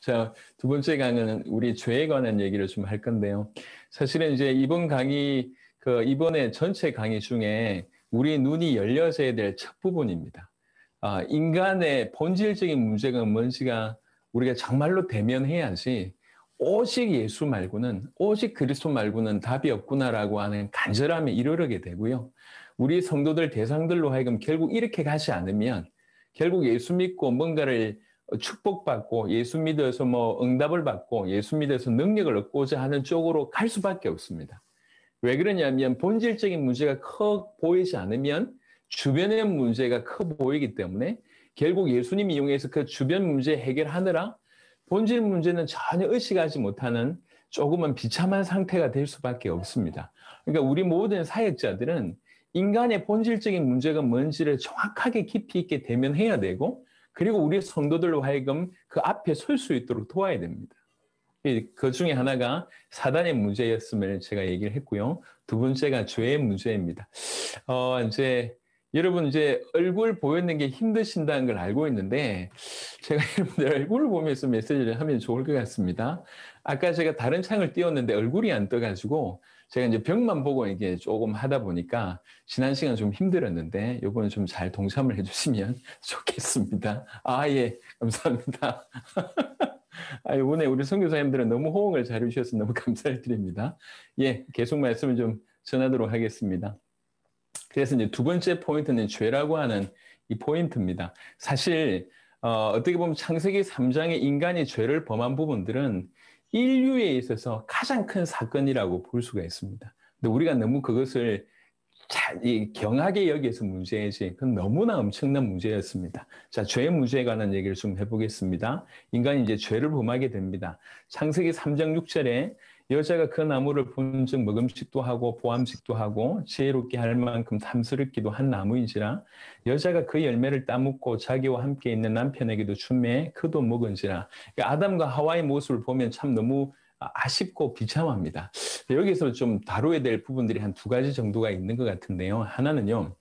자, 두 번째 강의는 우리 죄에 관한 얘기를 좀 할 건데요. 사실은 이제 이번 강의, 이번에 전체 강의 중에 우리 눈이 열려져야 될 첫 부분입니다. 인간의 본질적인 문제가 뭔지가 우리가 정말로 대면해야지 오직 예수 말고는, 오직 그리스도 말고는 답이 없구나라고 하는 간절함에 이르게 되고요. 우리 성도들 대상들로 하여금 결국 이렇게 가지 않으면 결국 예수 믿고 뭔가를 축복받고 예수 믿어서 뭐 응답을 받고 예수 믿어서 능력을 얻고자 하는 쪽으로 갈 수밖에 없습니다. 왜 그러냐면 본질적인 문제가 커 보이지 않으면 주변의 문제가 커 보이기 때문에 결국 예수님 이용해서 그 주변 문제 해결하느라 본질 문제는 전혀 의식하지 못하는 조금은 비참한 상태가 될 수밖에 없습니다. 그러니까 우리 모든 사역자들은 인간의 본질적인 문제가 뭔지를 정확하게 깊이 있게 대면해야 되고 그리고 우리 성도들로 하여금 그 앞에 설 수 있도록 도와야 됩니다. 그 중에 하나가 사단의 문제였음을 제가 얘기를 했고요. 두 번째가 죄의 문제입니다. 이제 여러분 이제 얼굴 보이는 게 힘드신다는 걸 알고 있는데 제가 여러분들 얼굴을 보면서 메시지를 하면 좋을 것 같습니다. 아까 제가 다른 창을 띄웠는데 얼굴이 안 떠가지고 제가 이제 벽만 보고 이게 조금 하다 보니까 지난 시간 좀 힘들었는데 이번에 좀 잘 동참을 해주시면 좋겠습니다. 예, 감사합니다. 이번에 우리 선교사님들은 너무 호응을 잘 해주셔서 너무 감사를 드립니다. 예, 계속 말씀을 좀 전하도록 하겠습니다. 그래서 이제 두 번째 포인트는 죄라고 하는 이 포인트입니다. 사실 어떻게 보면 창세기 3장의 인간이 죄를 범한 부분들은 인류에 있어서 가장 큰 사건이라고 볼 수가 있습니다. 근데 우리가 너무 그것을 경하게 여기서 문제이지 그건 너무나 엄청난 문제였습니다. 자, 죄의 문제에 관한 얘기를 좀 해보겠습니다. 인간이 이제 죄를 범하게 됩니다. 창세기 3장 6절에 여자가 그 나무를 본즉 먹음직도 하고 보암직도 하고 지혜롭게 할 만큼 탐스럽기도 한 나무인지라 여자가 그 열매를 따먹고 자기와 함께 있는 남편에게도 준매 그도 먹은지라. 그러니까 아담과 하와의 모습을 보면 참 너무 아쉽고 비참합니다. 여기서 좀 다뤄야 될 부분들이 한 두 가지 정도가 있는 것 같은데요. 하나는요,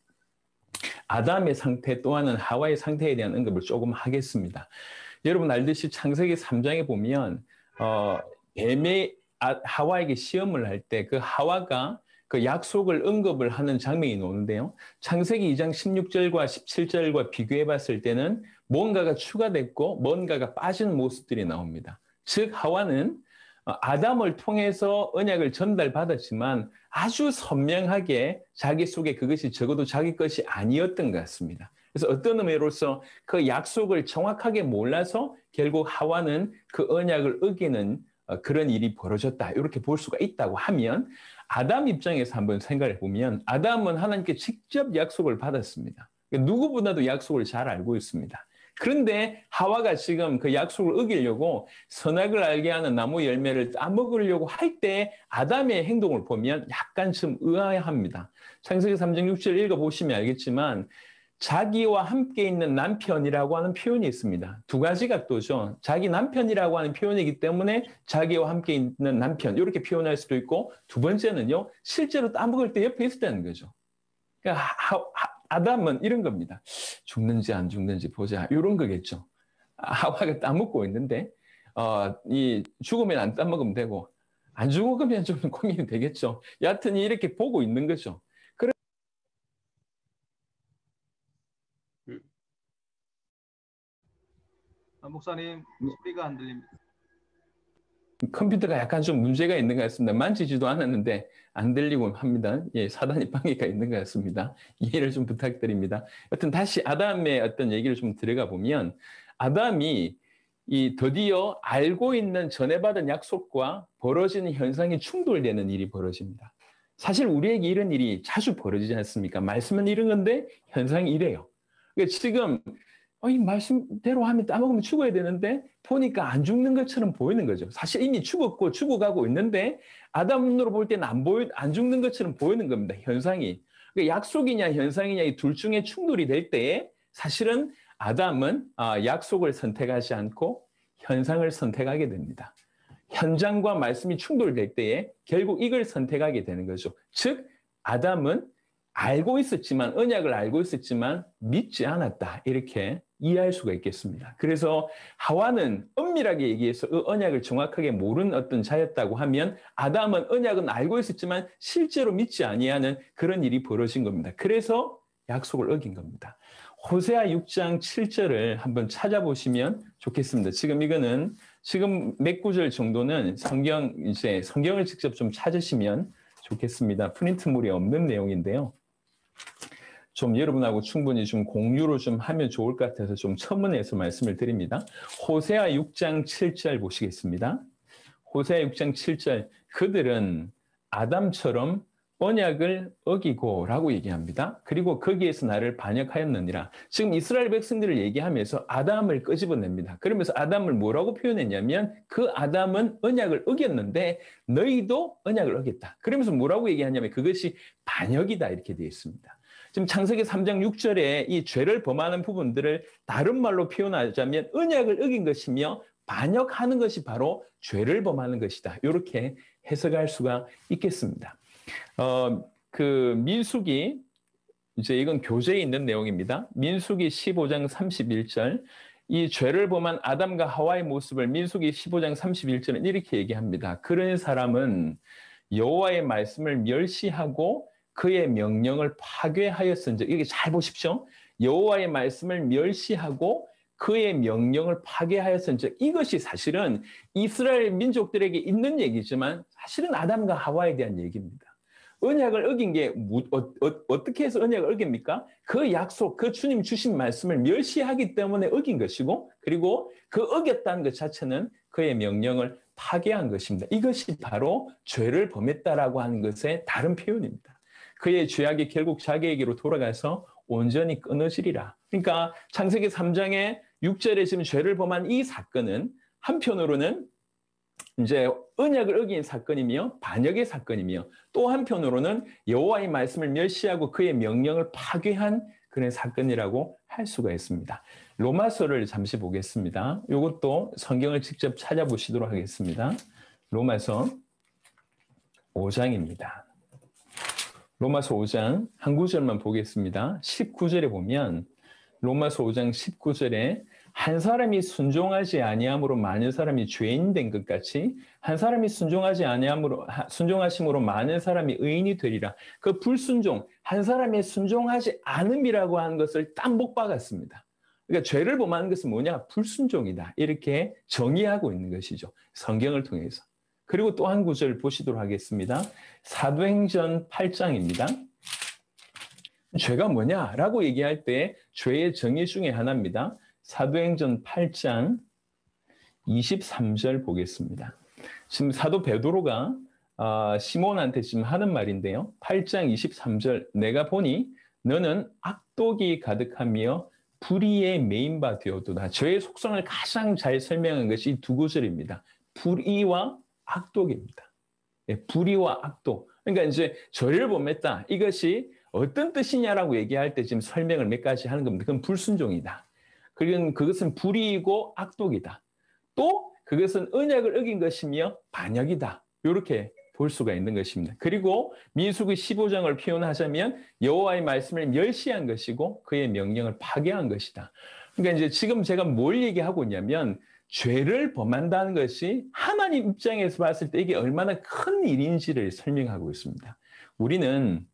아담의 상태 또 하나는 하와의 상태에 대한 언급을 조금 하겠습니다. 여러분 알듯이 창세기 3장에 보면 뱀의 하와에게 시험을 할 때 그 하와가 그 약속을 언급을 하는 장면이 나오는데요. 창세기 2장 16절과 17절과 비교해 봤을 때는 뭔가가 추가됐고 뭔가가 빠진 모습들이 나옵니다. 즉 하와는 아담을 통해서 언약을 전달받았지만 아주 선명하게 자기 속에 그것이 적어도 자기 것이 아니었던 것 같습니다. 그래서 어떤 의미로서 그 약속을 정확하게 몰라서 결국 하와는 그 언약을 어기는 그런 일이 벌어졌다. 이렇게 볼 수가 있다고 하면 아담 입장에서 한번 생각해 보면 아담은 하나님께 직접 약속을 받았습니다. 누구보다도 약속을 잘 알고 있습니다. 그런데 하와가 지금 그 약속을 어기려고 선악을 알게 하는 나무 열매를 따먹으려고 할 때 아담의 행동을 보면 약간 좀 의아합니다. 창세기 3장 6절 읽어보시면 알겠지만 자기와 함께 있는 남편이라고 하는 표현이 있습니다. 두 가지 각도죠. 자기 남편이라고 하는 표현이기 때문에 자기와 함께 있는 남편 이렇게 표현할 수도 있고 두 번째는요. 실제로 따먹을 때 옆에 있었다는 거죠. 그러니까 아담은 이런 겁니다. 죽는지 안 죽는지 보자. 이런 거겠죠. 하와가 따먹고 있는데 이 죽으면 안 따먹으면 되고 안 죽으면 좀 고민이 되겠죠. 여하튼 이렇게 보고 있는 거죠. 목사님 소리가 안 들립니다. 컴퓨터가 약간 좀 문제가 있는 것 같습니다. 만지지도 않았는데 안 들리고 합니다. 예, 사단이 방해가 있는 것 같습니다. 이해를 좀 부탁드립니다. 여튼 다시 아담의 어떤 얘기를 좀 들어가 보면 아담이 드디어 알고 있는 전해받은 약속과 벌어지는 현상이 충돌되는 일이 벌어집니다. 사실 우리에게 이런 일이 자주 벌어지지 않습니까? 말씀은 이런 건데 현상이 이래요. 그러니까 지금 이 말씀대로 하면 따먹으면 죽어야 되는데 보니까 안 죽는 것처럼 보이는 거죠. 사실 이미 죽었고 죽어가고 있는데 아담 눈으로 볼 때는 안 죽는 것처럼 보이는 겁니다. 현상이. 그러니까 약속이냐 현상이냐 이 둘 중에 충돌이 될 때에 사실은 아담은 약속을 선택하지 않고 현상을 선택하게 됩니다. 현장과 말씀이 충돌될 때에 결국 이걸 선택하게 되는 거죠. 즉 아담은 알고 있었지만 언약을 알고 있었지만 믿지 않았다. 이렇게 이해할 수가 있겠습니다. 그래서 하와는 엄밀하게 얘기해서 그 언약을 정확하게 모르는 어떤 자였다고 하면 아담은 언약은 알고 있었지만 실제로 믿지 아니하는 그런 일이 벌어진 겁니다. 그래서 약속을 어긴 겁니다. 호세아 6장 7절을 한번 찾아보시면 좋겠습니다. 지금 이거는 지금 몇 구절 정도는 성경을 직접 좀 찾으시면 좋겠습니다. 프린트물이 없는 내용인데요. 좀 여러분하고 충분히 좀 공유로 좀 하면 좋을 것 같아서 좀 첨언해서 말씀을 드립니다. 호세아 6장 7절 보시겠습니다. 호세아 6장 7절 그들은 아담처럼 언약을 어기고라고 얘기합니다. 그리고 거기에서 나를 반역하였느니라. 지금 이스라엘 백성들을 얘기하면서 아담을 끄집어냅니다. 그러면서 아담을 뭐라고 표현했냐면 그 아담은 언약을 어겼는데 너희도 언약을 어겼다. 그러면서 뭐라고 얘기하냐면 그것이 반역이다 이렇게 되어 있습니다. 지금 창세기 3장 6절에 이 죄를 범하는 부분들을 다른 말로 표현하자면 언약을 어긴 것이며 반역하는 것이 바로 죄를 범하는 것이다. 이렇게 해석할 수가 있겠습니다. 민수기, 이제 이건 교재에 있는 내용입니다. 민수기 15장 31절. 이 죄를 범한 아담과 하와의 모습을 민수기 15장 31절은 이렇게 얘기합니다. 그런 사람은 여호와의 말씀을 멸시하고 그의 명령을 파괴하였은즉, 이렇게 잘 보십시오. 여호와의 말씀을 멸시하고 그의 명령을 파괴하였은즉, 이것이 사실은 이스라엘 민족들에게 있는 얘기지만 사실은 아담과 하와에 대한 얘기입니다. 언약을 어긴 게 어떻게 해서 언약을 어깁니까? 그 약속, 그 주님 주신 말씀을 멸시하기 때문에 어긴 것이고, 그리고 그 어겼다는 것 자체는 그의 명령을 파괴한 것입니다. 이것이 바로 죄를 범했다라고 하는 것의 다른 표현입니다. 그의 죄악이 결국 자기에게로 돌아가서 온전히 끊어지리라. 그러니까 창세기 3장의 6절에 지금 죄를 범한 이 사건은 한편으로는 이제 언약을 어긴 사건이며 반역의 사건이며 또 한편으로는 여호와의 말씀을 멸시하고 그의 명령을 파괴한 그런 사건이라고 할 수가 있습니다. 로마서를 잠시 보겠습니다. 이것도 성경을 직접 찾아보시도록 하겠습니다. 로마서 5장입니다. 로마서 5장 한 구절만 보겠습니다. 19절에 보면 로마서 5장 19절에 한 사람이 순종하지 아니함으로 많은 사람이 죄인 된 것 같이 한 사람이 순종하심으로 많은 사람이 의인이 되리라. 그 불순종, 한 사람의 순종하지 않음이라고 하는 것을 딱 못 박았습니다. 그러니까 죄를 범하는 것은 뭐냐? 불순종이다. 이렇게 정의하고 있는 것이죠. 성경을 통해서. 그리고 또 한 구절 보시도록 하겠습니다. 사도행전 8장입니다. 죄가 뭐냐라고 얘기할 때 죄의 정의 중에 하나입니다. 사도행전 8장 23절 보겠습니다. 지금 사도 베드로가 시몬한테 지금 하는 말인데요. 8장 23절 내가 보니 너는 악독이 가득하며 불의에 매인 바 되었도다. 죄의 속성을 가장 잘 설명한 것이 두 구절입니다. 불의와 악독입니다. 불의와 악독. 그러니까 이제 죄를 범했다. 이것이 어떤 뜻이냐라고 얘기할 때 지금 설명을 몇 가지 하는 겁니다. 그건 불순종이다. 그리고 그것은 불의이고 악독이다. 또 그것은 언약을 어긴 것이며 반역이다. 이렇게 볼 수가 있는 것입니다. 그리고 민수기 15장을 표현하자면 여호와의 말씀을 멸시한 것이고 그의 명령을 파괴한 것이다. 그러니까 이제 지금 제가 뭘 얘기하고 있냐면 죄를 범한다는 것이 하나님 입장에서 봤을 때 이게 얼마나 큰 일인지를 설명하고 있습니다. 우리는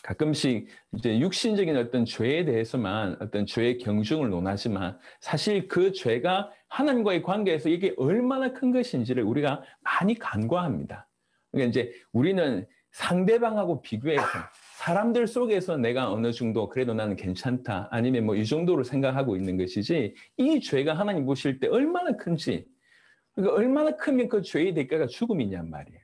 가끔씩 이제 육신적인 어떤 죄에 대해서만 어떤 죄의 경중을 논하지만 사실 그 죄가 하나님과의 관계에서 이게 얼마나 큰 것인지를 우리가 많이 간과합니다. 그러니까 이제 우리는 상대방하고 비교해서 사람들 속에서 내가 어느 정도 그래도 나는 괜찮다 아니면 뭐 이 정도로 생각하고 있는 것이지 이 죄가 하나님 보실 때 얼마나 큰지 그러니까 얼마나 크면 그 죄의 대가가 죽음이냔 말이에요.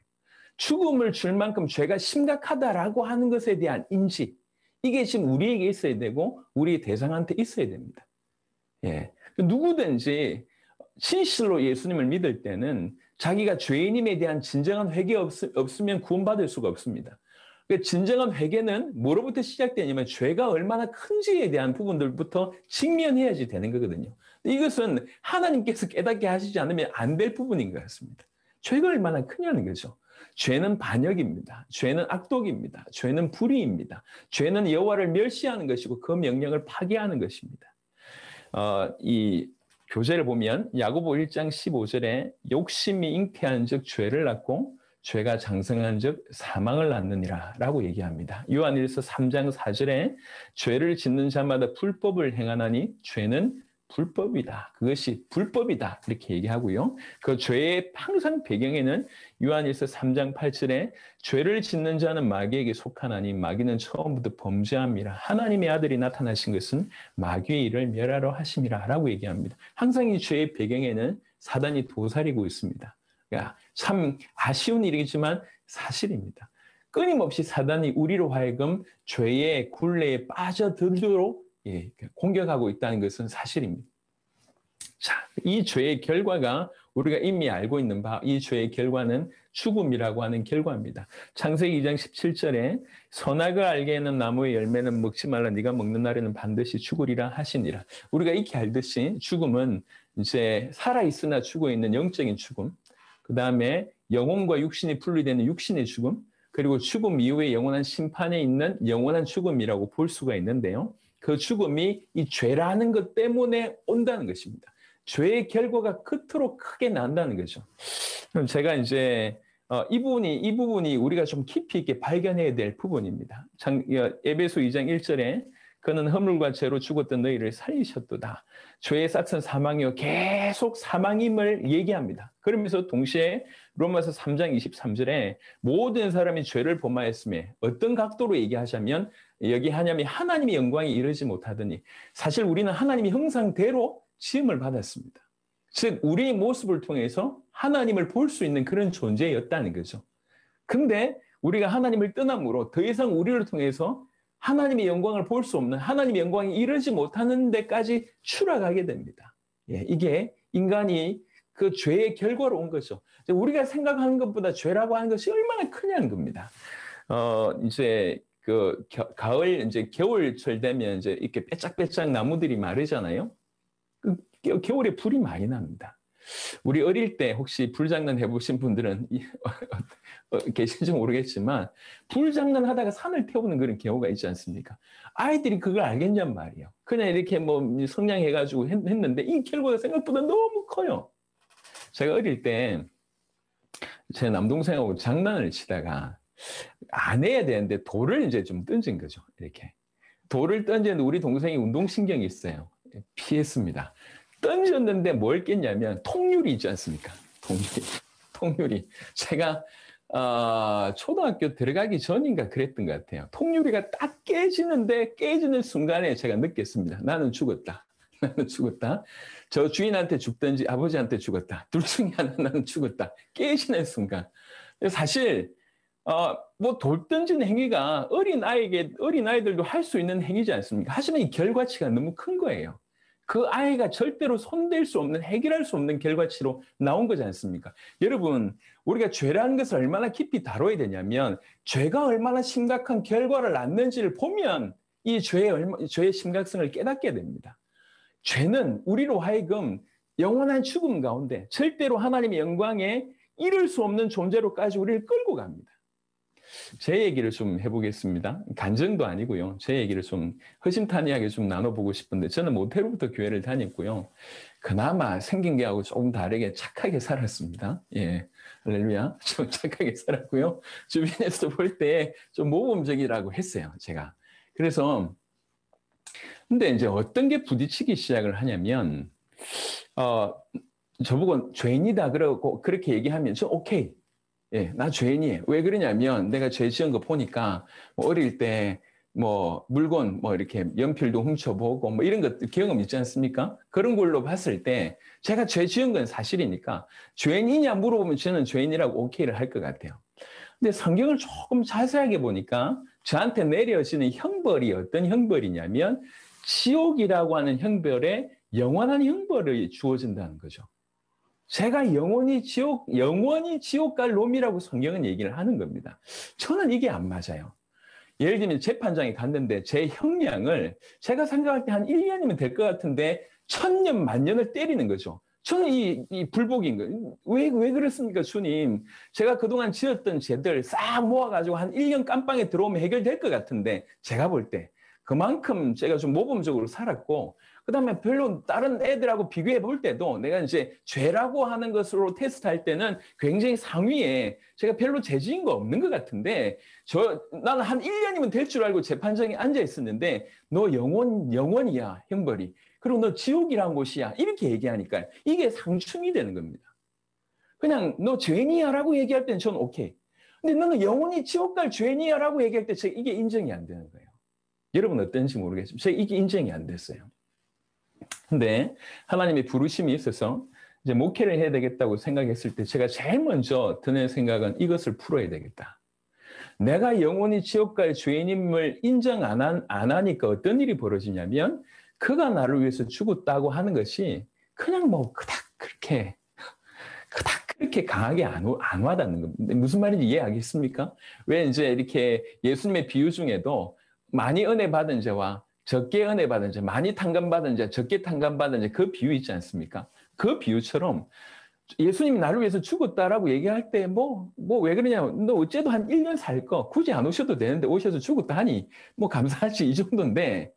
죽음을 줄 만큼 죄가 심각하다라고 하는 것에 대한 인지 이게 지금 우리에게 있어야 되고 우리 대상한테 있어야 됩니다. 예, 누구든지 진실로 예수님을 믿을 때는 자기가 죄인임에 대한 진정한 회개 없으면 구원받을 수가 없습니다. 그러니까 진정한 회개는 뭐로부터 시작되냐면 죄가 얼마나 큰지에 대한 부분들부터 직면해야지 되는 거거든요. 이것은 하나님께서 깨닫게 하시지 않으면 안 될 부분인 것 같습니다. 죄가 얼마나 크냐는 거죠. 죄는 반역입니다. 죄는 악독입니다. 죄는 불의입니다. 죄는 여호와를 멸시하는 것이고 그 명령을 파괴하는 것입니다. 이 교재를 보면 야고보 1장 15절에 욕심이 잉태한 즉 죄를 낳고 죄가 장성한 즉 사망을 낳느니라 라고 얘기합니다. 요한일서 3장 4절에 죄를 짓는 자마다 불법을 행하나니 죄는 불법이다. 그것이 불법이다. 이렇게 얘기하고요. 그 죄의 항상 배경에는 요한일서 3장 8절에 죄를 짓는 자는 마귀에게 속하나니 마귀는 처음부터 범죄함이라. 하나님의 아들이 나타나신 것은 마귀의 일을 멸하러 하심이라 라고 얘기합니다. 항상 이 죄의 배경에는 사단이 도사리고 있습니다. 그러니까 참 아쉬운 일이지만 사실입니다. 끊임없이 사단이 우리로 하여금 죄의 굴레에 빠져들도록 공격하고 있다는 것은 사실입니다. 자, 이 죄의 결과가 우리가 이미 알고 있는 바, 이 죄의 결과는 죽음이라고 하는 결과입니다. 창세기 2장 17절에 선악을 알게 하는 나무의 열매는 먹지 말라. 네가 먹는 날에는 반드시 죽으리라 하시니라. 우리가 익히 알듯이 죽음은 이제 살아있으나 죽어있는 영적인 죽음, 그 다음에 영혼과 육신이 분리되는 육신의 죽음, 그리고 죽음 이후에 영원한 심판에 있는 영원한 죽음이라고 볼 수가 있는데요. 그 죽음이 이 죄라는 것 때문에 온다는 것입니다. 죄의 결과가 그토록 크게 난다는 거죠. 그럼 제가 이제 이 부분이 우리가 좀 깊이 있게 발견해야 될 부분입니다. 에베소 2장 1절에 그는 허물과 죄로 죽었던 너희를 살리셨도다. 죄의 싹은 사망이요. 계속 사망임을 얘기합니다. 그러면서 동시에 로마서 3장 23절에 모든 사람이 죄를 범하였음에 어떤 각도로 얘기하자면 여기 하냐면 하나님의 영광에 이르지 못하더니 사실 우리는 하나님의 형상대로 지음을 받았습니다. 즉 우리의 모습을 통해서 하나님을 볼 수 있는 그런 존재였다는 거죠. 근데 우리가 하나님을 떠남으로 더 이상 우리를 통해서 하나님의 영광을 볼 수 없는 하나님의 영광에 이르지 못하는 데까지 추락하게 됩니다. 이게 인간이 그 죄의 결과로 온 거죠. 우리가 생각하는 것보다 죄라고 하는 것이 얼마나 크냐는 겁니다. 이제 그 가을 이제 겨울철 되면 이제 이렇게 빼짝빼짝 나무들이 마르잖아요. 겨울에 불이 많이 납니다. 우리 어릴 때 혹시 불장난 해보신 분들은 계신지 모르겠지만 불장난 하다가 산을 태우는 그런 경우가 있지 않습니까? 아이들이 그걸 알겠냔 말이에요. 그냥 이렇게 뭐 성냥해가지고 했는데 이 결과가 생각보다 너무 커요. 제가 어릴 때 제 남동생하고 장난을 치다가 안 해야 되는데 돌을 이제 좀 던진 거죠. 이렇게 돌을 던졌는데 우리 동생이 운동신경이 있어요. 피했습니다. 던졌는데 뭘 깼냐면 통유리 있지 않습니까? 통유리. 제가 초등학교 들어가기 전인가 그랬던 것 같아요. 통유리가 딱 깨지는 순간에 제가 느꼈습니다. 나는 죽었다. 나는 죽었다. 저 주인한테 죽든지 아버지한테 죽었다. 둘 중에 하나 나는 죽었다. 깨지는 순간. 사실 뭐 돌 던지는 행위가 어린 아이들도 할 수 있는 행위지 않습니까? 하지만 이 결과치가 너무 큰 거예요. 그 아이가 절대로 손댈 수 없는, 해결할 수 없는 결과치로 나온 거지 않습니까? 여러분, 우리가 죄라는 것을 얼마나 깊이 다뤄야 되냐면 죄가 얼마나 심각한 결과를 낳는지를 보면 이 죄의 심각성을 깨닫게 됩니다. 죄는 우리로 하여금 영원한 죽음 가운데 절대로 하나님의 영광에 이룰 수 없는 존재로까지 우리를 끌고 갑니다. 제 얘기를 좀 해보겠습니다. 간증도 아니고요. 제 얘기를 좀 허심탄회하게 좀 나눠보고 싶은데 저는 모태로부터 교회를 다녔고요. 그나마 생긴 게하고 조금 다르게 착하게 살았습니다. 예, 할렐루야. 좀 착하게 살았고요. 주변에서 볼 때 좀 모범적이라고 했어요. 제가. 그래서 근데 이제 어떤 게 부딪히기 시작을 하냐면 저보고 죄인이다 그러고 그렇게 얘기하면 저 오케이. 예, 나 죄인이에요. 왜 그러냐면 내가 죄 지은 거 보니까 뭐 어릴 때 뭐 물건 뭐 이렇게 연필도 훔쳐보고 뭐 이런 것 경험 있지 않습니까? 그런 걸로 봤을 때 제가 죄 지은 건 사실이니까 죄인이냐 물어보면 저는 죄인이라고 오케이를 할 것 같아요. 근데 성경을 조금 자세하게 보니까 저한테 내려지는 형벌이 어떤 형벌이냐면 지옥이라고 하는 형벌에 영원한 형벌이 주어진다는 거죠. 제가 영원히 지옥 갈 놈이라고 성경은 얘기를 하는 겁니다. 저는 이게 안 맞아요. 예를 들면 재판장에 갔는데 제 형량을 제가 생각할 때 한 1년이면 될 것 같은데 1000년, 만년을 때리는 거죠. 저는 이 불복인 거예요. 왜 그렇습니까, 주님? 제가 그동안 지었던 죄들 싹 모아가지고 한 1년 깜빵에 들어오면 해결될 것 같은데, 제가 볼 때 그만큼 제가 좀 모범적으로 살았고, 그다음에 별로 다른 애들하고 비교해 볼 때도 내가 이제 죄라고 하는 것으로 테스트할 때는 굉장히 상위에 제가 별로 죄지은 거 없는 것 같은데, 나는 한 1년이면 될 줄 알고 재판장에 앉아 있었는데, 너 영원이야, 형벌이. 그리고 너 지옥이란 곳이야. 이렇게 얘기하니까 이게 상충이 되는 겁니다. 그냥 너 죄인이야 라고 얘기할 때는 저는 오케이. 근데 너는 영원히 지옥 갈 죄인이야 라고 얘기할 때 제가 이게 인정이 안 되는 거예요. 여러분 어떤지 모르겠지만 제가 이게 인정이 안 됐어요. 근데 하나님의 부르심이 있어서 이제 목회를 해야 되겠다고 생각했을 때 제가 제일 먼저 드는 생각은 이것을 풀어야 되겠다. 내가 영원히 지옥 갈 죄인임을 인정 안 하니까 어떤 일이 벌어지냐면 그가 나를 위해서 죽었다고 하는 것이 그냥 뭐 그닥 그렇게 강하게 안 와닿는 겁니다. 무슨 말인지 이해하겠습니까? 왜 이제 이렇게 예수님의 비유 중에도 많이 은혜 받은 자와 적게 은혜 받은 자, 많이 탕감받은 자, 적게 탕감받은 자, 그 비유 있지 않습니까? 그 비유처럼 예수님이 나를 위해서 죽었다라고 얘기할 때 왜 그러냐, 너 어째도 한 1년 살 거 굳이 안 오셔도 되는데 오셔서 죽었다 하니 뭐 감사하지 이 정도인데,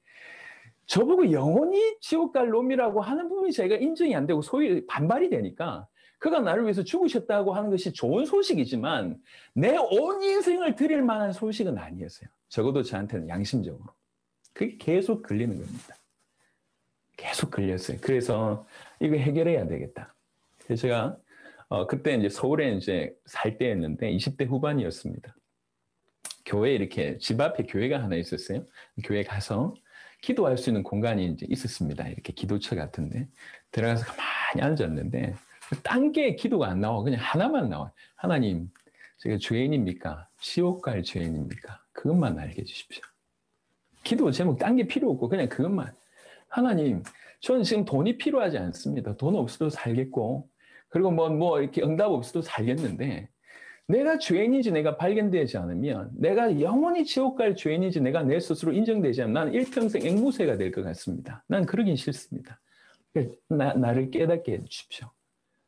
저보고 영원히 지옥 갈 놈이라고 하는 부분이 제가 인정이 안 되고 소위 반발이 되니까, 그가 나를 위해서 죽으셨다고 하는 것이 좋은 소식이지만 내 온 인생을 드릴 만한 소식은 아니었어요. 적어도 저한테는 양심적으로. 그게 계속 걸리는 겁니다. 계속 걸렸어요. 그래서 이거 해결해야 되겠다. 그래서 제가 그때 이제 서울에 이제 살 때였는데 20대 후반이었습니다. 교회 이렇게 집 앞에 교회가 하나 있었어요. 교회 가서 기도할 수 있는 공간이 이제 있었습니다. 이렇게 기도처 같은데 들어가서 가만히 앉았는데 딴 게 기도가 안 나와. 그냥 하나만 나와요. 하나님, 제가 죄인입니까? 지옥 갈 죄인입니까? 그것만 알게 해주십시오. 기도 제목 딴 게 필요 없고 그냥 그것만. 하나님, 저는 지금 돈이 필요하지 않습니다. 돈 없어도 살겠고, 그리고 뭐 이렇게 응답 없어도 살겠는데, 내가 죄인인지 내가 발견되지 않으면, 내가 영원히 지옥 갈 죄인인지 내가 내 스스로 인정되지 않으면 나는 일평생 앵무새가 될 것 같습니다. 난 그러긴 싫습니다. 나를 깨닫게 해주십시오.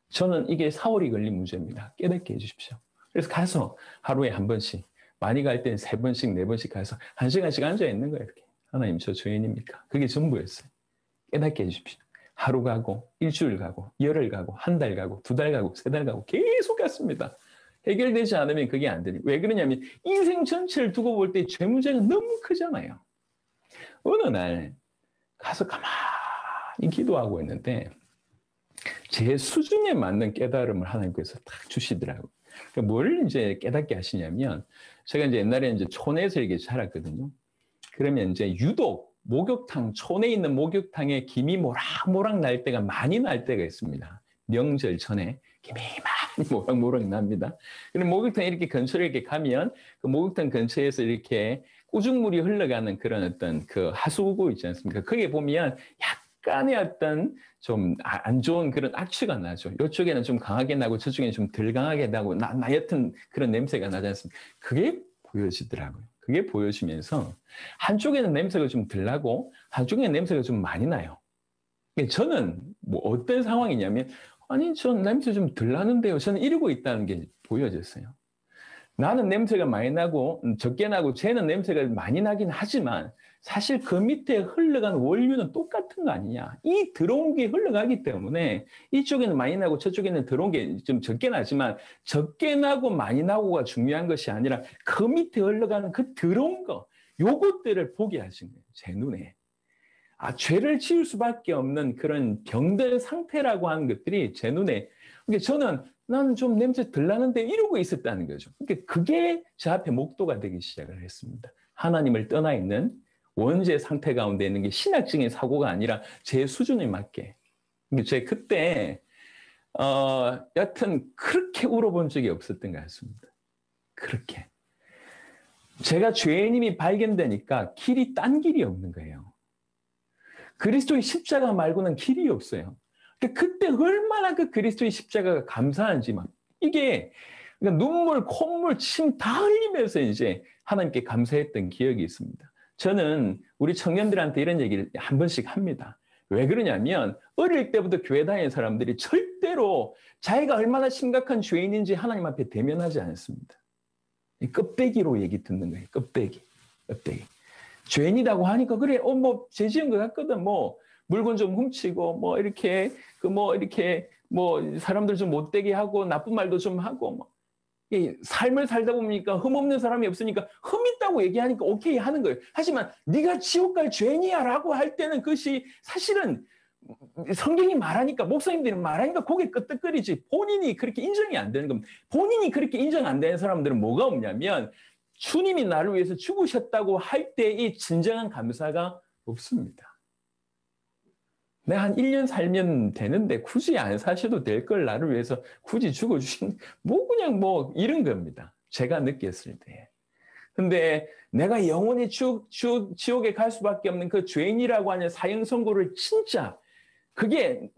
저는 이게 사월이 걸린 문제입니다. 깨닫게 해주십시오. 그래서 가서 하루에 한 번씩, 많이 갈 때는 3번씩, 4번씩 가서 1시간씩 앉아 있는 거예요. 이렇게. 하나님, 저 죄인입니까? 그게 전부였어요. 깨닫게 해주십시오. 하루 가고, 일주일 가고, 열흘 가고, 한 달 가고, 2달 가고, 3달 가고, 계속 갔습니다. 해결되지 않으면 그게 안 되니. 왜 그러냐면, 인생 전체를 두고 볼 때 죄 문제가 너무 크잖아요. 어느 날, 가서 가만히 기도하고 있는데, 제 수준에 맞는 깨달음을 하나님께서 딱 주시더라고요. 그러니까 뭘 이제 깨닫게 하시냐면, 제가 이제 옛날에 이제 촌에서 이렇게 자랐거든요. 그러면 이제 유독 목욕탕, 촌에 있는 목욕탕에 김이 모락모락 날 때가 많이 날 때가 있습니다. 명절 전에 김이 많이 모락모락 납니다. 그럼 목욕탕 이렇게 근처에 이렇게 가면 그 목욕탕 근처에서 이렇게 꾸중물이 흘러가는 그런 어떤 그 하수구 있지 않습니까? 거기에 보면 약간의 어떤 좀 안 좋은 그런 악취가 나죠. 이쪽에는 좀 강하게 나고 저쪽에는 좀 덜 강하게 나고 옅은 그런 냄새가 나지 않습니까? 그게 보여지더라고요. 그게 보여지면서 한쪽에는 냄새가 좀 덜 나고 한쪽에는 냄새가 좀 많이 나요. 저는 뭐 어떤 상황이냐면, 아니 전 냄새 좀 덜 나는데요. 저는 이러고 있다는 게 보여졌어요. 나는 냄새가 많이 나고 적게 나고 쟤는 냄새가 많이 나긴 하지만 사실 그 밑에 흘러간 원료는 똑같은 거 아니냐. 이 들어온 게 흘러가기 때문에 이쪽에는 많이 나고 저쪽에는 들어온 게 좀 적게 나지만 적게 나고 많이 나고가 중요한 것이 아니라 그 밑에 흘러가는 그 들어온 거, 요것들을 보게 하신 거예요. 제 눈에. 죄를 지을 수밖에 없는 그런 병든 상태라고 하는 것들이 제 눈에. 그러니까 나는 좀 냄새 덜 나는데 이러고 있었다는 거죠. 그러니까 그게 제 앞에 목도가 되기 시작을 했습니다. 하나님을 떠나 있는 원죄 상태 가운데 있는 게 신학적인 사고가 아니라 제 수준에 맞게. 제가 그때 여튼 그렇게 울어본 적이 없었던 것 같습니다. 그렇게. 제가 죄인임이 발견되니까 딴 길이 없는 거예요. 그리스도의 십자가 말고는 길이 없어요. 그때 얼마나 그 그리스도의 십자가가 감사한지 막 이게 눈물, 콧물, 침 다 흘리면서 이제 하나님께 감사했던 기억이 있습니다. 저는 우리 청년들한테 이런 얘기를 한 번씩 합니다. 왜 그러냐면 어릴 때부터 교회 다니는 사람들이 절대로 자기가 얼마나 심각한 죄인인지 하나님 앞에 대면하지 않습니다. 껍데기로 얘기 듣는 거예요. 껍데기. 죄인이라고 하니까 그래, 뭐 죄 지은 것 같거든. 뭐 물건 좀 훔치고 뭐 이렇게 사람들 좀 못되게 하고 나쁜 말도 좀 하고 뭐. 삶을 살다 보니까 흠 없는 사람이 없으니까 흠 있다고 얘기하니까 오케이 하는 거예요. 하지만 네가 지옥 갈 죄인이야라고 할 때는 그것이 사실은 성경이 말하니까, 목사님들이 말하니까 고개 끄덕거리지 본인이 그렇게 인정이 안 되는 겁니다. 본인이 그렇게 인정 안 되는 사람들은 뭐가 없냐면 주님이 나를 위해서 죽으셨다고 할 때의 진정한 감사가 없습니다. 내가 한 1년 살면 되는데 굳이 안 사셔도 될 걸 나를 위해서 굳이 죽어주신, 그냥 이런 겁니다. 제가 느꼈을 때. 근데 내가 영원히 지옥에 갈 수밖에 없는 그 죄인이라고 하는 사형 선고를 진짜 그게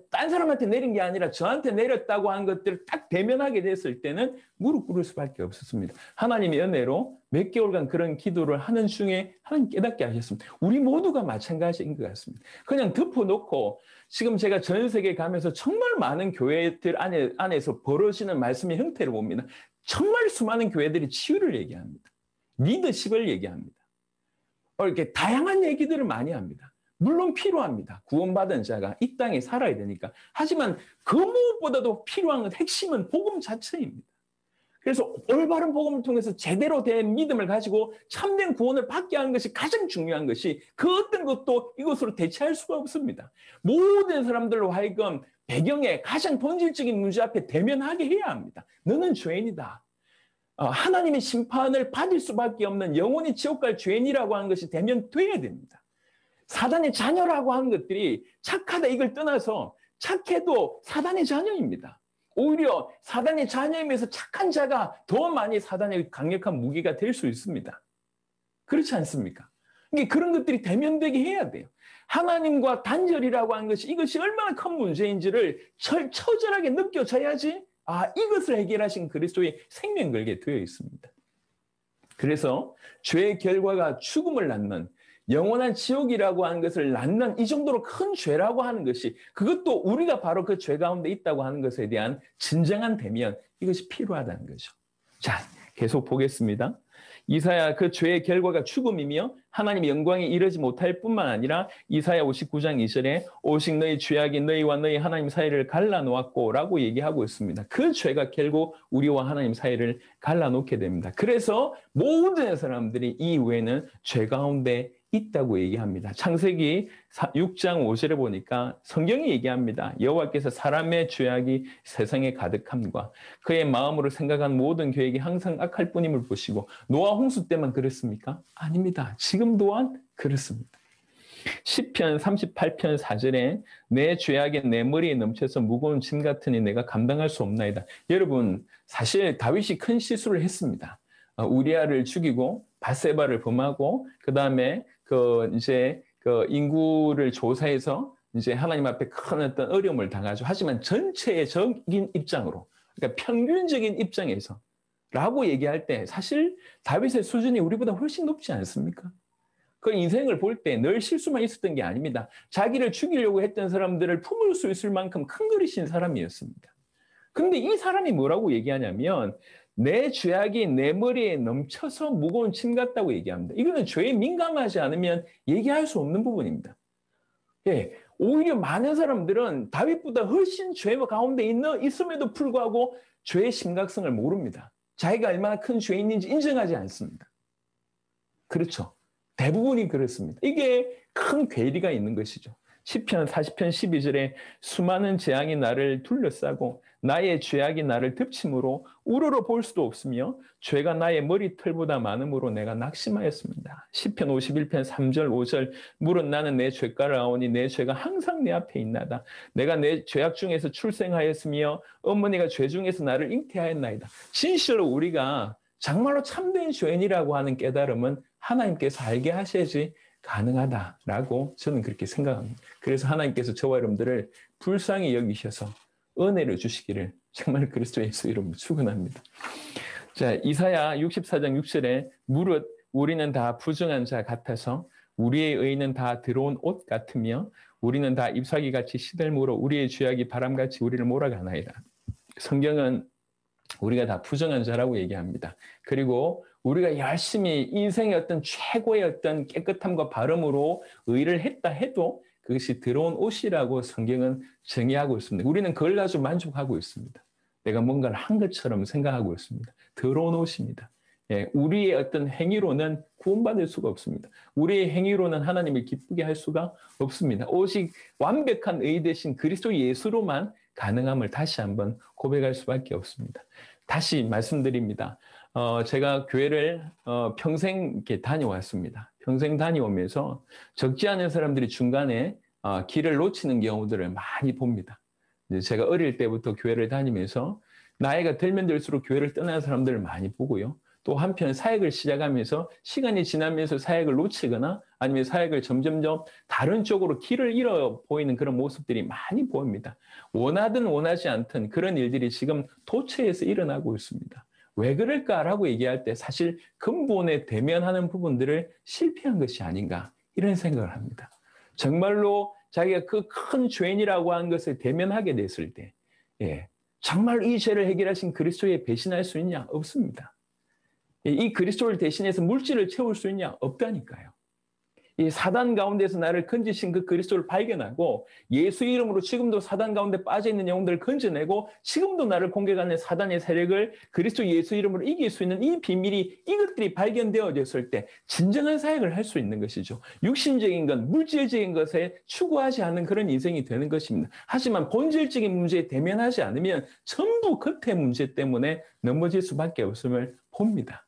딴 사람한테 내린 게 아니라 저한테 내렸다고 한 것들을 딱 대면하게 됐을 때는 무릎 꿇을 수밖에 없었습니다. 하나님의 은혜로 몇 개월간 그런 기도를 하는 중에 하나님 깨닫게 하셨습니다. 우리 모두가 마찬가지인 것 같습니다. 그냥 덮어놓고 지금 제가 전 세계 가면서 정말 많은 교회들 안에서 벌어지는 말씀의 형태를 봅니다. 정말 수많은 교회들이 치유를 얘기합니다. 리더십을 얘기합니다. 이렇게 다양한 얘기들을 많이 합니다. 물론 필요합니다. 구원받은 자가 이 땅에 살아야 되니까. 하지만 그 무엇보다도 필요한 건 핵심은 복음 자체입니다. 그래서 올바른 복음을 통해서 제대로 된 믿음을 가지고 참된 구원을 받게 하는 것이 가장 중요한 것이 그 어떤 것도 이것으로 대체할 수가 없습니다. 모든 사람들로 하여금 배경에 가장 본질적인 문제 앞에 대면하게 해야 합니다. 너는 죄인이다. 하나님의 심판을 받을 수밖에 없는 영원히 지옥 갈 죄인이라고 하는 것이 대면돼야 됩니다. 사단의 자녀라고 하는 것들이 착하다 이걸 떠나서 착해도 사단의 자녀입니다. 오히려 사단의 자녀이면서 착한 자가 더 많이 사단의 강력한 무기가 될 수 있습니다. 그렇지 않습니까? 그런 것들이 대면되게 해야 돼요. 하나님과 단절이라고 하는 것이 이것이 얼마나 큰 문제인지를 처절하게 느껴져야지 이것을 해결하신 그리스도의 생명 걸게 되어 있습니다. 그래서 죄의 결과가 죽음을 낳는 영원한 지옥이라고 하는 것을 낳는 이 정도로 큰 죄라고 하는 것이 그것도 우리가 바로 그 죄 가운데 있다고 하는 것에 대한 진정한 대면 이것이 필요하다는 거죠. 자, 계속 보겠습니다. 이사야 그 죄의 결과가 죽음이며 하나님의 영광에 이르지 못할 뿐만 아니라 이사야 59장 2절에 오직 너희 죄악이 너희와 너희 하나님 사이를 갈라놓았고 라고 얘기하고 있습니다. 그 죄가 결국 우리와 하나님 사이를 갈라놓게 됩니다. 그래서 모든 사람들이 이 이후에는 죄 가운데 있다고 얘기합니다. 창세기 6장 5절에 보니까 성경이 얘기합니다. 여호와께서 사람의 죄악이 세상에 가득함과 그의 마음으로 생각한 모든 계획이 항상 악할 뿐임을 보시고 노아 홍수 때만 그랬습니까? 아닙니다. 지금 또한 그렇습니다. 시편 38편 4절에 내 죄악이 내 머리에 넘쳐서 무거운 짐 같으니 내가 감당할 수 없나이다. 여러분 사실 다윗이 큰 실수를 했습니다. 우리아를 죽이고 밧세바를 범하고 그 다음에 인구를 조사해서 이제 하나님 앞에 큰 어떤 어려움을 당하죠. 하지만 전체적인 입장으로, 그러니까 평균적인 입장에서 라고 얘기할 때 사실 다윗의 수준이 우리보다 훨씬 높지 않습니까? 그 인생을 볼 때 늘 실수만 있었던 게 아닙니다. 자기를 죽이려고 했던 사람들을 품을 수 있을 만큼 큰 그리신 사람이었습니다. 그런데 이 사람이 뭐라고 얘기하냐면 내 죄악이 내 머리에 넘쳐서 무거운 짐 같다고 얘기합니다. 이거는 죄에 민감하지 않으면 얘기할 수 없는 부분입니다. 오히려 많은 사람들은 다윗보다 훨씬 죄 가운데 있음에도 불구하고 죄의 심각성을 모릅니다. 자기가 얼마나 큰 죄인인지 인정하지 않습니다. 그렇죠. 대부분이 그렇습니다. 이게 큰 괴리가 있는 것이죠. 시편 40편 12절에 수많은 재앙이 나를 둘러싸고 나의 죄악이 나를 덮침으로 우러러 볼 수도 없으며 죄가 나의 머리털보다 많음으로 내가 낙심하였습니다. 시편 51편 3절 5절 물은 나는 내 죄가를 아오니 내 죄가 항상 내 앞에 있나이다. 내가 내 죄악 중에서 출생하였으며 어머니가 죄 중에서 나를 잉태하였나이다. 진실로 우리가 정말로 참된 죄인이라고 하는 깨달음은 하나님께서 알게 하셔야지 가능하다라고 저는 그렇게 생각합니다. 그래서 하나님께서 저와 여러분들을 불쌍히 여기셔서 은혜를 주시기를 정말 그리스도 예수 이름으로 축원합니다. 자, 이사야 64장 6절에 무릇 우리는 다 부정한 자 같아서 우리의 의는 다 들어온 옷 같으며 우리는 다 잎사귀같이 시들므로 우리의 죄악이 바람같이 우리를 몰아가나이다. 성경은 우리가 다 부정한 자라고 얘기합니다. 그리고 우리가 열심히 인생의 어떤 최고의 어떤 깨끗함과 바름으로 의를 했다 해도 그것이 더러운 옷이라고 성경은 정의하고 있습니다. 우리는 그걸 가지고 만족하고 있습니다. 내가 뭔가를 한 것처럼 생각하고 있습니다. 더러운 옷입니다. 예, 우리의 어떤 행위로는 구원받을 수가 없습니다. 우리의 행위로는 하나님을 기쁘게 할 수가 없습니다. 오직 완벽한 의 대신 그리스도 예수로만 가능함을 다시 한번 고백할 수밖에 없습니다. 다시 말씀드립니다. 제가 교회를 평생 이렇게 다녀왔습니다. 평생 다녀오면서 적지 않은 사람들이 중간에 길을 놓치는 경우들을 많이 봅니다. 제가 어릴 때부터 교회를 다니면서 나이가 들면 들수록 교회를 떠나는 사람들을 많이 보고요. 또 한편 사역을 시작하면서 시간이 지나면서 사역을 놓치거나 아니면 사역을 점점점 다른 쪽으로 길을 잃어 보이는 그런 모습들이 많이 보입니다. 원하든 원하지 않든 그런 일들이 지금 도처에서 일어나고 있습니다. 왜 그럴까라고 얘기할 때 사실 근본에 대면하는 부분들을 실패한 것이 아닌가 이런 생각을 합니다. 정말로 자기가 그 큰 죄인이라고 하는 것을 대면하게 됐을 때 정말 이 죄를 해결하신 그리스도에 배신할 수 있냐? 없습니다. 이 그리스도를 대신해서 물질을 채울 수 있냐? 없다니까요. 이 사단 가운데서 나를 건지신 그 그리스도를 발견하고 예수 이름으로 지금도 사단 가운데 빠져있는 영혼들을 건져내고 지금도 나를 공격하는 사단의 세력을 그리스도 예수 이름으로 이길 수 있는 이 비밀이 이것들이 발견되어졌을 때 진정한 사역을 할 수 있는 것이죠. 육신적인 것, 물질적인 것에 추구하지 않는 그런 인생이 되는 것입니다. 하지만 본질적인 문제에 대면하지 않으면 전부 겉의 문제 때문에 넘어질 수밖에 없음을 봅니다.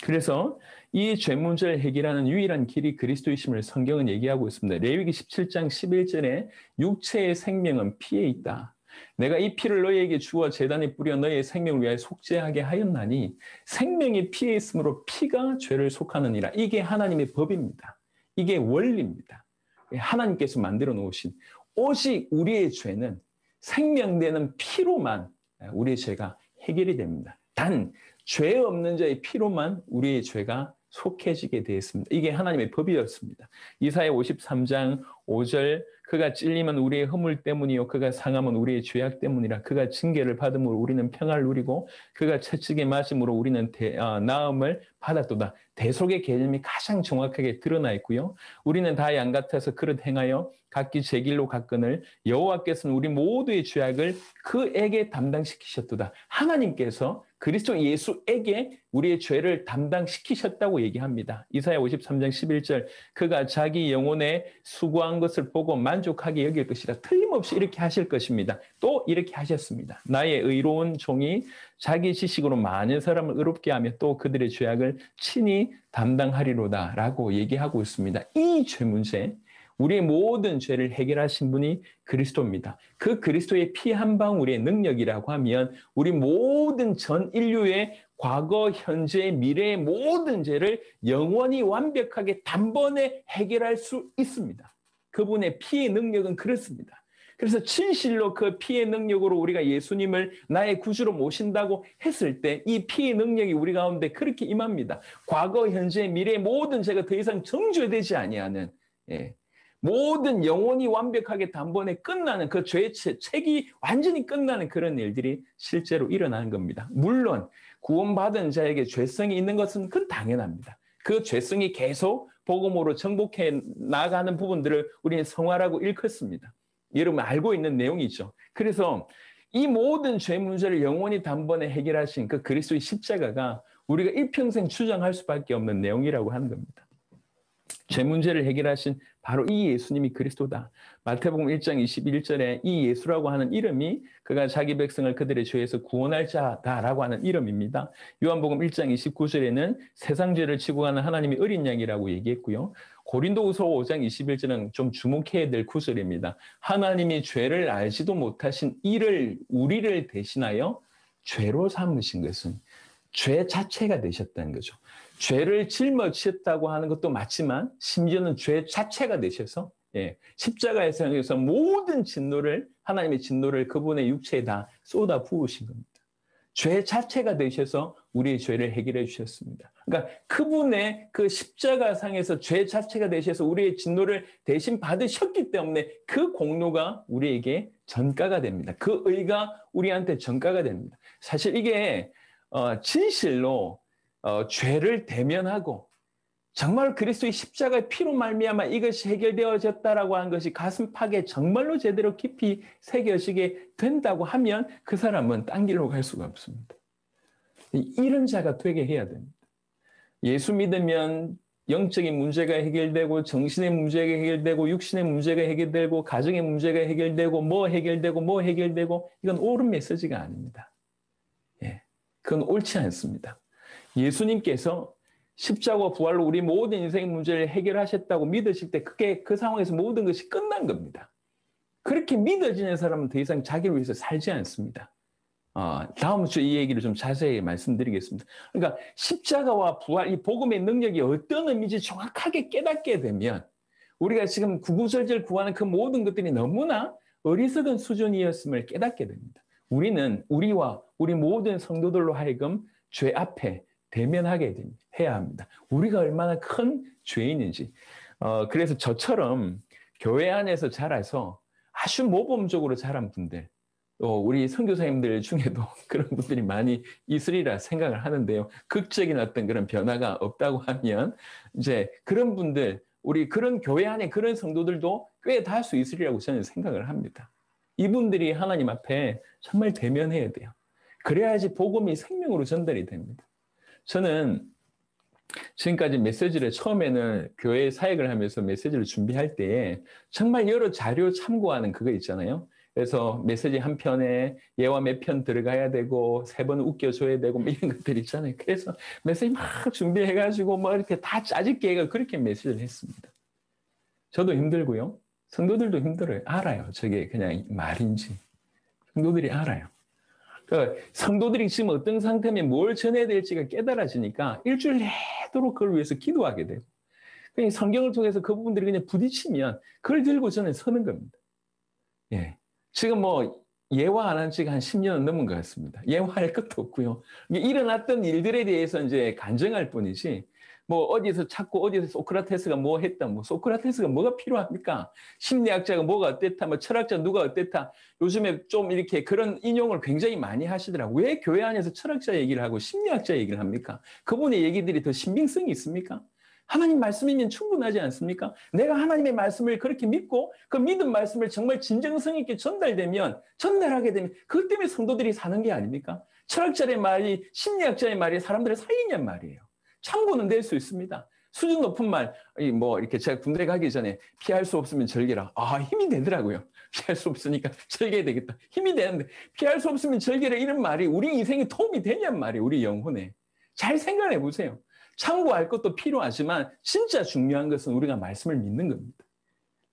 그래서 이 죄 문제를 해결하는 유일한 길이 그리스도이심을 성경은 얘기하고 있습니다. 레위기 17장 11절에 육체의 생명은 피에 있다. 내가 이 피를 너희에게 주어 제단에 뿌려 너희의 생명을 위하여 속죄하게 하였나니 생명이 피에 있으므로 피가 죄를 속하느니라. 이게 하나님의 법입니다. 이게 원리입니다. 하나님께서 만들어 놓으신 오직 우리의 죄는 생명되는 피로만 우리의 죄가 해결이 됩니다. 단 죄 없는 자의 피로만 우리의 죄가 속해지게 되었습니다. 이게 하나님의 법이었습니다. 이사야 53장 5절 그가 찔림은 우리의 허물 때문이요 그가 상함은 우리의 죄악 때문이라. 그가 징계를 받음으로 우리는 평화를 누리고 그가 채찍에 맞음으로 우리는 나음을 받았도다. 대속의 개념이 가장 정확하게 드러나 있고요. 우리는 다 양 같아서 그릇 행하여 각기 제 길로 갔거늘 여호와께서는 우리 모두의 죄악을 그에게 담당시키셨도다. 하나님께서 그리스도 예수에게 우리의 죄를 담당시키셨다고 얘기합니다. 이사야 53장 11절 그가 자기 영혼에 수고한 것을 보고 만족하게 여길 것이라. 틀림없이 이렇게 하실 것입니다. 또 이렇게 하셨습니다. 나의 의로운 종이 자기 지식으로 많은 사람을 의롭게 하며 또 그들의 죄악을 친히 담당하리로다 라고 얘기하고 있습니다. 이 죄 문제, 우리의 모든 죄를 해결하신 분이 그리스도입니다. 그 그리스도의 피 한 방울의 능력이라고 하면 우리 모든 전 인류의 과거, 현재, 미래의 모든 죄를 영원히 완벽하게 단번에 해결할 수 있습니다. 그분의 피의 능력은 그렇습니다. 그래서 진실로 그 피의 능력으로 우리가 예수님을 나의 구주로 모신다고 했을 때 이 피의 능력이 우리 가운데 그렇게 임합니다. 과거, 현재, 미래의 모든 죄가 더 이상 정죄되지 아니하는 모든 영혼이 완벽하게 단번에 끝나는 그 죄의 책이 완전히 끝나는 그런 일들이 실제로 일어나는 겁니다. 물론 구원받은 자에게 죄성이 있는 것은 그건 당연합니다. 그 죄성이 계속 복음으로 정복해 나가는 부분들을 우리는 성화라고 일컫습니다. 여러분 알고 있는 내용이죠. 그래서 이 모든 죄 문제를 영원히 단번에 해결하신 그 그리스도의 십자가가 우리가 일평생 추정할 수밖에 없는 내용이라고 하는 겁니다. 죄 문제를 해결하신 바로 이 예수님이 그리스도다. 마태복음 1장 21절에 이 예수라고 하는 이름이 그가 자기 백성을 그들의 죄에서 구원할 자다라고 하는 이름입니다. 요한복음 1장 29절에는 세상 죄를 지고 가는 하나님의 어린 양이라고 얘기했고요. 고린도후서 5장 21절은 좀 주목해야 될 구절입니다. 하나님이 죄를 알지도 못하신 이를 우리를 대신하여 죄로 삼으신 것은 죄 자체가 되셨다는 거죠. 죄를 짊어지셨다고 하는 것도 맞지만 심지어는 죄 자체가 되셔서 십자가에서 모든 진노를 하나님의 진노를 그분의 육체에 다 쏟아 부으신 겁니다. 죄 자체가 되셔서 우리의 죄를 해결해 주셨습니다. 그러니까 그분의 그 십자가상에서 죄 자체가 되셔서 우리의 진노를 대신 받으셨기 때문에 그 공로가 우리에게 전가가 됩니다. 그 의가 우리한테 전가가 됩니다. 사실 이게 진실로 죄를 대면하고 정말 그리스도의 십자가의 피로 말미암아 이것이 해결되어졌다라고 하는 것이 가슴팍에 정말로 제대로 깊이 새겨지게 된다고 하면 그 사람은 딴 길로 갈 수가 없습니다. 이런 자가 되게 해야 됩니다. 예수 믿으면 영적인 문제가 해결되고 정신의 문제가 해결되고 육신의 문제가 해결되고 가정의 문제가 해결되고 뭐 해결되고 이건 옳은 메시지가 아닙니다. 예, 그건 옳지 않습니다. 예수님께서 십자가와 부활로 우리 모든 인생의 문제를 해결하셨다고 믿으실 때 그게 그 상황에서 모든 것이 끝난 겁니다. 그렇게 믿어지는 사람은 더 이상 자기를 위해서 살지 않습니다. 다음 주에 이 얘기를 좀 자세히 말씀드리겠습니다. 그러니까 십자가와 부활, 이 복음의 능력이 어떤 의미인지 정확하게 깨닫게 되면 우리가 지금 구구절절 구하는 그 모든 것들이 너무나 어리석은 수준이었음을 깨닫게 됩니다. 우리는 우리와 우리 모든 성도들로 하여금 죄 앞에 대면하게 해야 합니다. 우리가 얼마나 큰 죄인인지. 그래서 저처럼 교회 안에서 자라서 아주 모범적으로 자란 분들, 또 우리 선교사님들 중에도 그런 분들이 많이 있으리라 생각을 하는데요. 극적인 어떤 그런 변화가 없다고 하면 이제 그런 분들, 우리 그런 교회 안에 그런 성도들도 꽤 다 할 수 있으리라고 저는 생각을 합니다. 이분들이 하나님 앞에 정말 대면해야 돼요. 그래야지 복음이 생명으로 전달이 됩니다. 저는 지금까지 메시지를 처음에는 교회 사역을 하면서 메시지를 준비할 때에 정말 여러 자료 참고하는 그거 있잖아요. 그래서 메시지 한 편에 예화 몇 편 들어가야 되고 3번 웃겨줘야 되고 이런 것들 있잖아요. 그래서 메시지 막 준비해가지고 뭐 이렇게 다 짜집게 해가 그렇게 메시지를 했습니다. 저도 힘들고요. 성도들도 힘들어요. 알아요. 저게 그냥 말인지. 성도들이 알아요. 그러니까 성도들이 지금 어떤 상태면 뭘 전해야 될지가 깨달아지니까 일주일 내도록 그걸 위해서 기도하게 돼요. 그냥 성경을 통해서 그 부분들이 그냥 부딪히면 그걸 들고 저는 서는 겁니다. 예. 지금 뭐 예화 안 한 지가 한 10년은 넘은 것 같습니다. 예화할 것도 없고요. 일어났던 일들에 대해서 이제 간증할 뿐이지 뭐 어디서 찾고 어디서 소크라테스가 뭐 했다, 뭐 소크라테스가 뭐가 필요합니까? 심리학자가 뭐가 어땠다, 뭐 철학자 누가 어땠다. 요즘에 좀 이렇게 그런 인용을 굉장히 많이 하시더라고요. 왜 교회 안에서 철학자 얘기를 하고 심리학자 얘기를 합니까? 그분의 얘기들이 더 신빙성이 있습니까? 하나님 말씀이면 충분하지 않습니까? 내가 하나님의 말씀을 그렇게 믿고 그 믿은 말씀을 정말 진정성 있게 전달하게 되면 그것 때문에 성도들이 사는 게 아닙니까? 철학자의 말이 심리학자의 말이 사람들을 살리냔 말이에요. 참고는 될 수 있습니다. 수준 높은 말, 뭐 이렇게 제가 군대 가기 전에 피할 수 없으면 절개라. 힘이 되더라고요. 피할 수 없으니까 절개해야 되겠다. 힘이 되는데 피할 수 없으면 절개라 이런 말이 우리 인생에 도움이 되냔 말이에요. 우리 영혼에. 잘 생각해 보세요. 참고할 것도 필요하지만 진짜 중요한 것은 우리가 말씀을 믿는 겁니다.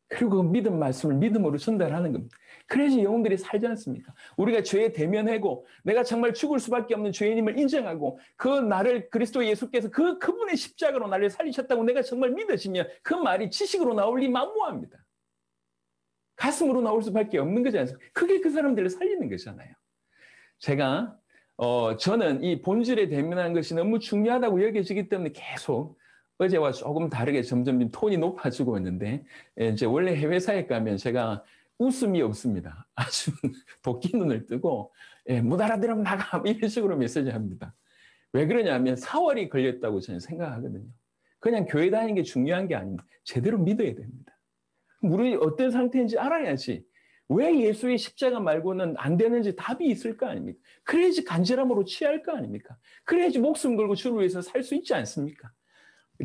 그리고 그 믿은 말씀을 믿음으로 전달하는 겁니다. 그래야지 영혼들이 살지 않습니까? 우리가 죄에 대면하고 내가 정말 죽을 수밖에 없는 죄인임을 인정하고 그 나를 그리스도 예수께서 그분의 십자가로 나를 살리셨다고 내가 정말 믿어지면 그 말이 지식으로 나올 리 만무합니다. 가슴으로 나올 수밖에 없는 거지 않습니까? 그게 그 사람들을 살리는 거잖아요. 저는 이 본질에 대면하는 것이 너무 중요하다고 여겨지기 때문에 계속 어제와 조금 다르게 점점 톤이 높아지고 있는데 이제 원래 해외 사역 가면 제가 웃음이 없습니다. 아주 도끼 눈을 뜨고 못 알아들으면 나가 이런 식으로 메시지합니다. 왜 그러냐면 4월이 걸렸다고 저는 생각하거든요. 그냥 교회 다니는 게 중요한 게 아닙니다. 제대로 믿어야 됩니다. 우리 어떤 상태인지 알아야지. 왜 예수의 십자가 말고는 안 되는지 답이 있을 거 아닙니까? 그래야지 간절함으로 취할 거 아닙니까? 그래야지 목숨 걸고 주를 위해서 살 수 있지 않습니까?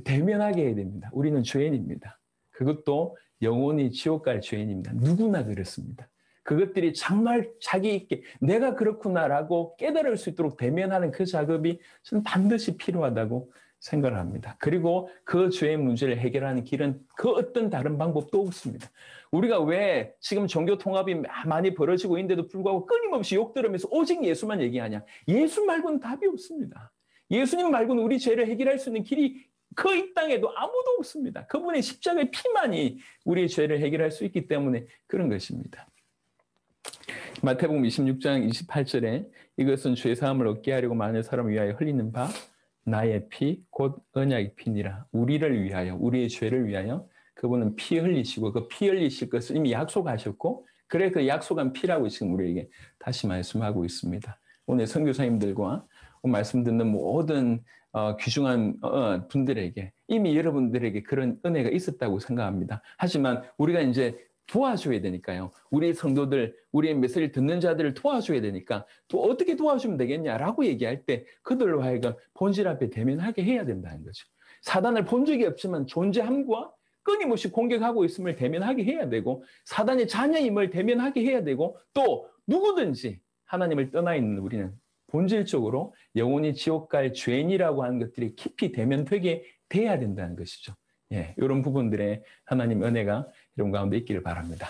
대면하게 해야 됩니다. 우리는 죄인입니다. 그것도 영원히 지옥 갈 죄인입니다. 누구나 그렇습니다. 그것들이 정말 자기 있게 내가 그렇구나라고 깨달을 수 있도록 대면하는 그 작업이 저는 반드시 필요하다고 생각을 합니다. 그리고 그 죄의 문제를 해결하는 길은 그 어떤 다른 방법도 없습니다. 우리가 왜 지금 종교 통합이 많이 벌어지고 있는데도 불구하고 끊임없이 욕 들으면서 오직 예수만 얘기하냐? 예수 말고는 답이 없습니다. 예수님 말고는 우리 죄를 해결할 수 있는 길이 그 이 땅에도 아무도 없습니다. 그분의 십자가의 피만이 우리의 죄를 해결할 수 있기 때문에 그런 것입니다. 마태복음 26장 28절에 이것은 죄사함을 얻게 하려고 많은 사람을 위하여 흘리는 바 나의 피 곧 언약의 피니라. 우리를 위하여, 우리의 죄를 위하여 그분은 피 흘리시고 그 피 흘리실 것을 이미 약속하셨고, 그래 그 약속한 피라고 지금 우리에게 다시 말씀하고 있습니다. 오늘 선교사님들과 말씀 듣는 모든 귀중한 분들에게 이미 여러분들에게 그런 은혜가 있었다고 생각합니다. 하지만 우리가 이제 도와줘야 되니까요. 우리 성도들, 우리의 메시지를 듣는 자들을 도와줘야 되니까 또 어떻게 도와주면 되겠냐라고 얘기할 때 그들로 하여금 본질 앞에 대면하게 해야 된다는 거죠. 사단을 본 적이 없지만 존재함과 끊임없이 공격하고 있음을 대면하게 해야 되고, 사단의 자녀임을 대면하게 해야 되고, 또 누구든지 하나님을 떠나 있는 우리는 본질적으로 영원히 지옥 갈 죄인이라고 하는 것들이 깊이 대면되게 돼야 된다는 것이죠. 예, 이런 부분들에 하나님 은혜가 여러분 가운데 있기를 바랍니다.